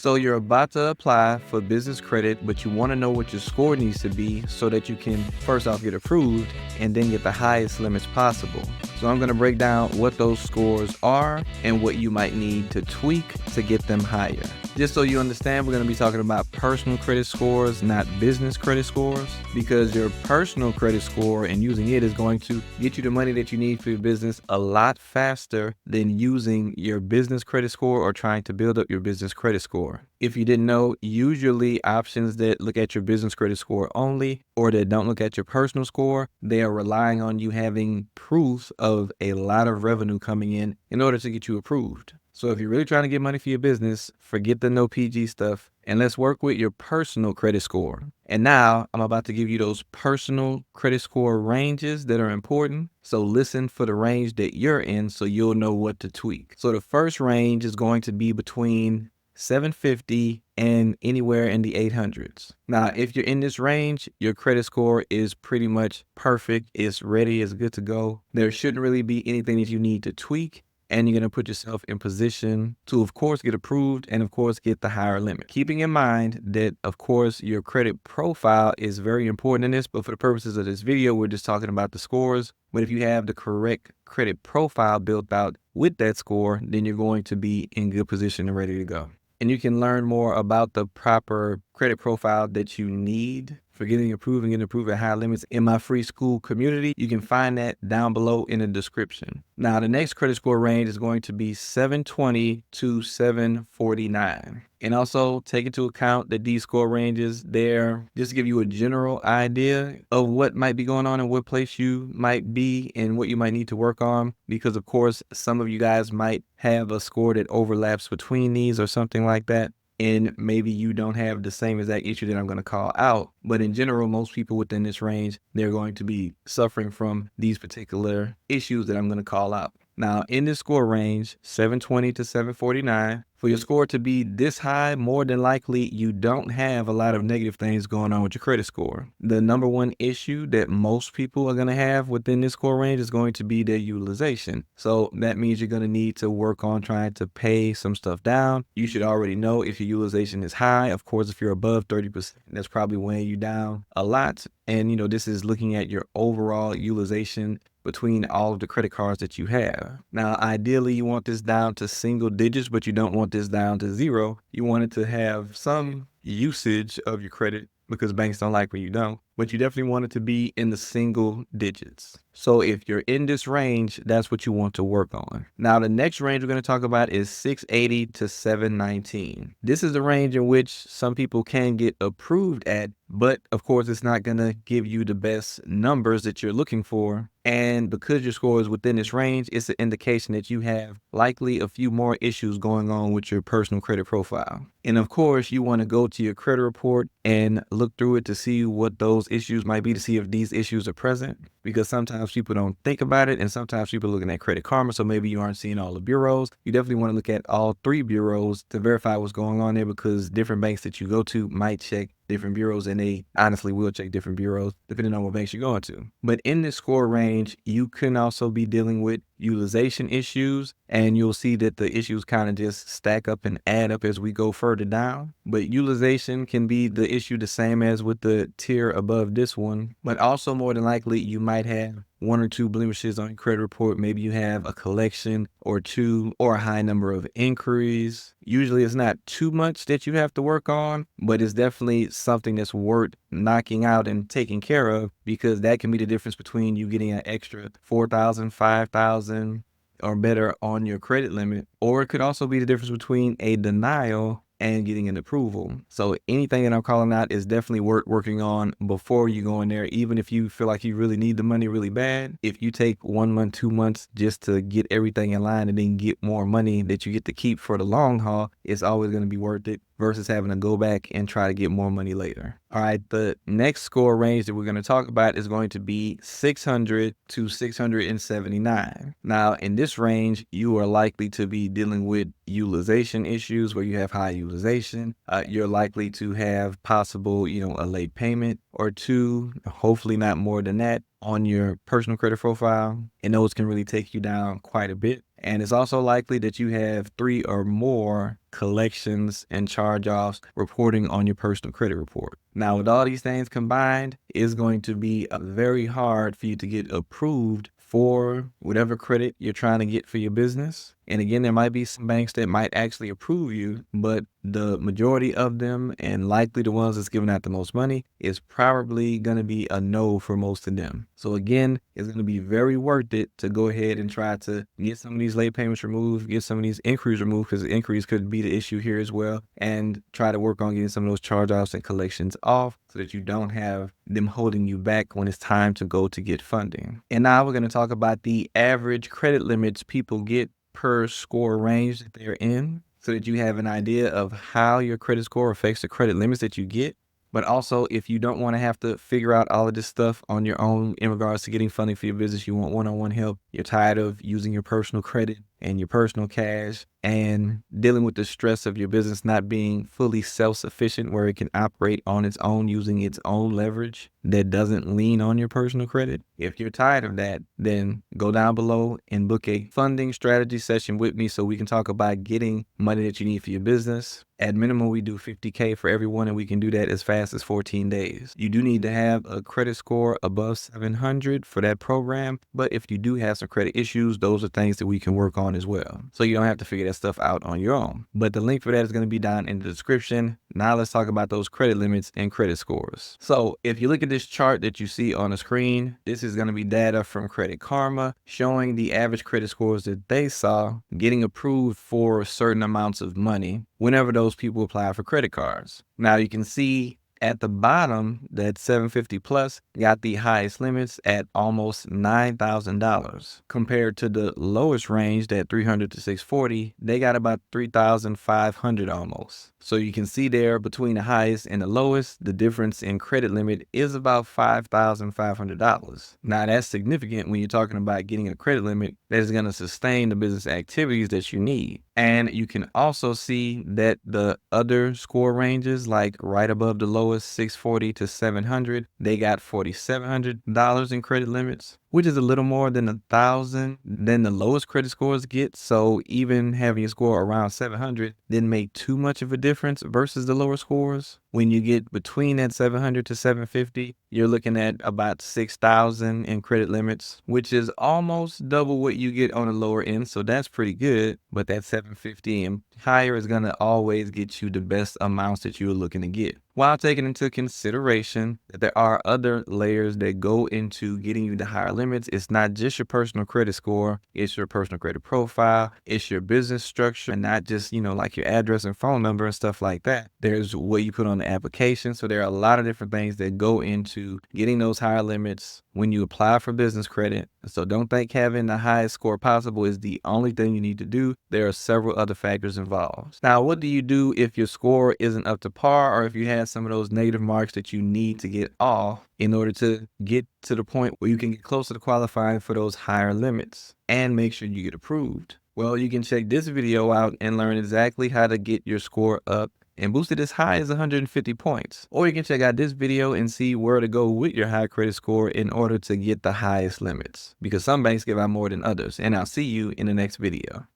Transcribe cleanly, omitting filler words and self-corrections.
So you're about to apply for business credit, but you want to know what your score needs to be so that you can first off get approved and then get the highest limits possible. So I'm going to break down what those scores are and what you might need to tweak to get them higher. Just so you understand, we're going to be talking about personal credit scores, not business credit scores, because your personal credit score and using it is going to get you the money that you need for your business a lot faster than using your business credit score or trying to build up your business credit score. If you didn't know, usually options that look at your business credit score only or that don't look at your personal score, they are relying on you having proof of a lot of revenue coming in order to get you approved. So if you're really trying to get money for your business, forget the no PG stuff and let's work with your personal credit score. And now I'm about to give you those personal credit score ranges that are important. So listen for the range that you're in so you'll know what to tweak. So the first range is going to be between 750 and anywhere in the 800s. Now, if you're in this range, your credit score is pretty much perfect. It's ready, it's good to go. There shouldn't really be anything that you need to tweak. And you're going to put yourself in position to, of course, get approved and, of course, get the higher limit. Keeping in mind that, of course, your credit profile is very important in this, but for the purposes of this video, we're just talking about the scores. But if you have the correct credit profile built out with that score, then you're going to be in good position and ready to go. And you can learn more about the proper credit profile that you need for getting approved and getting approved at high limits in my free school community. You can find that down below in the description. Now, the next credit score range is going to be 720 to 749. And also take into account that these score ranges there just to give you a general idea of what might be going on and what place you might be and what you might need to work on. Because of course, some of you guys might have a score that overlaps between these or something like that. And maybe you don't have the same exact issue that I'm going to call out. But in general, most people within this range, they're going to be suffering from these particular issues that I'm going to call out. Now, in this score range, 720 to 749, for your score to be this high, more than likely, you don't have a lot of negative things going on with your credit score. The number one issue that most people are going to have within this score range is going to be their utilization. So that means you're going to need to work on trying to pay some stuff down. You should already know if your utilization is high. Of course, if you're above 30%, that's probably weighing you down a lot. And, this is looking at your overall utilization between all of the credit cards that you have. Now, ideally, you want this down to single digits, but you don't want this down to zero. You want it to have some usage of your credit because banks don't like when you don't, but you definitely want it to be in the single digits. So if you're in this range, that's what you want to work on. Now, the next range we're going to talk about is 680 to 719. This is the range in which some people can get approved at, but of course, it's not going to give you the best numbers that you're looking for. And because your score is within this range, it's an indication that you have likely a few more issues going on with your personal credit profile. And of course, you want to go to your credit report and look through it to see what those issues might be, to see if these issues are present, because sometimes people don't think about it and sometimes people are looking at Credit Karma, so maybe you aren't seeing all the bureaus. You definitely want to look at all three bureaus to verify what's going on there, because different banks that you go to might check different bureaus, and they honestly will check different bureaus depending on what banks you're going to. But in this score range, you can also be dealing with utilization issues, and you'll see that the issues kind of just stack up and add up as we go further down. But utilization can be the issue the same as with the tier above this one, but also more than likely you might have one or two blemishes on your credit report. Maybe you have a collection or two or a high number of inquiries. Usually it's not too much that you have to work on, but it's definitely something that's worth knocking out and taking care of, because that can be the difference between you getting an extra 4,000, 5,000 or better on your credit limit, or it could also be the difference between a denial and getting an approval. So anything that I'm calling out is definitely worth working on before you go in there. Even if you feel like you really need the money really bad, if you take 1 month, 2 months just to get everything in line and then get more money that you get to keep for the long haul, it's always going to be worth it versus having to go back and try to get more money later. All right, the next score range that we're going to talk about is going to be 600 to 679. Now, in this range, you are likely to be dealing with utilization issues where you have high utilization. You're likely to have possible, a late payment or two, hopefully not more than that, on your personal credit profile. And those can really take you down quite a bit. And it's also likely that you have 3 or more collections and charge-offs reporting on your personal credit report. Now, with all these things combined, it's going to be very hard for you to get approved for whatever credit you're trying to get for your business. And again, there might be some banks that might actually approve you, but the majority of them, and likely the ones that's giving out the most money, is probably going to be a no for most of them. So again, it's going to be very worth it to go ahead and try to get some of these late payments removed, get some of these inquiries removed, because the inquiries could be the issue here as well, and try to work on getting some of those charge-offs and collections off so that you don't have them holding you back when it's time to go to get funding. And now we're going to talk about the average credit limits people get per score range that they're in, so that you have an idea of how your credit score affects the credit limits that you get. But also, if you don't want to have to figure out all of this stuff on your own in regards to getting funding for your business, you want one-on-one help, you're tired of using your personal credit and your personal cash and dealing with the stress of your business not being fully self-sufficient where it can operate on its own using its own leverage that doesn't lean on your personal credit. If you're tired of that, then go down below and book a funding strategy session with me so we can talk about getting money that you need for your business. At minimum, we do $50K for everyone, and we can do that as fast as 14 days. You do need to have a credit score above 700 for that program, but if you do have some credit issues, those are things that we can work on as well. So you don't have to figure that stuff out on your own. But the link for that is going to be down in the description. Now let's talk about those credit limits and credit scores. So if you look at this chart that you see on the screen, this is going to be data from Credit Karma showing the average credit scores that they saw getting approved for certain amounts of money whenever those people apply for credit cards. Now you can see at the bottom that 750 plus got the highest limits at almost $9,000 compared to the lowest range, that 300 to 640, they got about 3,500 almost. So you can see there between the highest and the lowest, the difference in credit limit is about $5,500. Now that's significant when you're talking about getting a credit limit that is going to sustain the business activities that you need. And you can also see that the other score ranges, like right above the lowest, 640 to 700, they got $4,700 in credit limits, which is a little more than $1,000 than the lowest credit scores get. So even having a score around 700 didn't make too much of a difference versus the lower scores. When you get between that 700 to 750, you're looking at about 6,000 in credit limits, which is almost double what you get on the lower end. So that's pretty good. But that 750 and higher is going to always get you the best amounts that you're looking to get, while taking into consideration that there are other layers that go into getting you the higher limits. It's not just your personal credit score, it's your personal credit profile, it's your business structure, and not just, like your address and phone number and stuff like that. There's what you put on the application. So there are a lot of different things that go into getting those higher limits when you apply for business credit. So don't think having the highest score possible is the only thing you need to do. There are several other factors involved. Now, what do you do if your score isn't up to par, or if you have some of those negative marks that you need to get off in order to get to the point where you can get closer to qualifying for those higher limits and make sure you get approved? Well, you can check this video out and learn exactly how to get your score up and boost it as high as 150 points. Or you can check out this video and see where to go with your high credit score in order to get the highest limits, because some banks give out more than others. And I'll see you in the next video.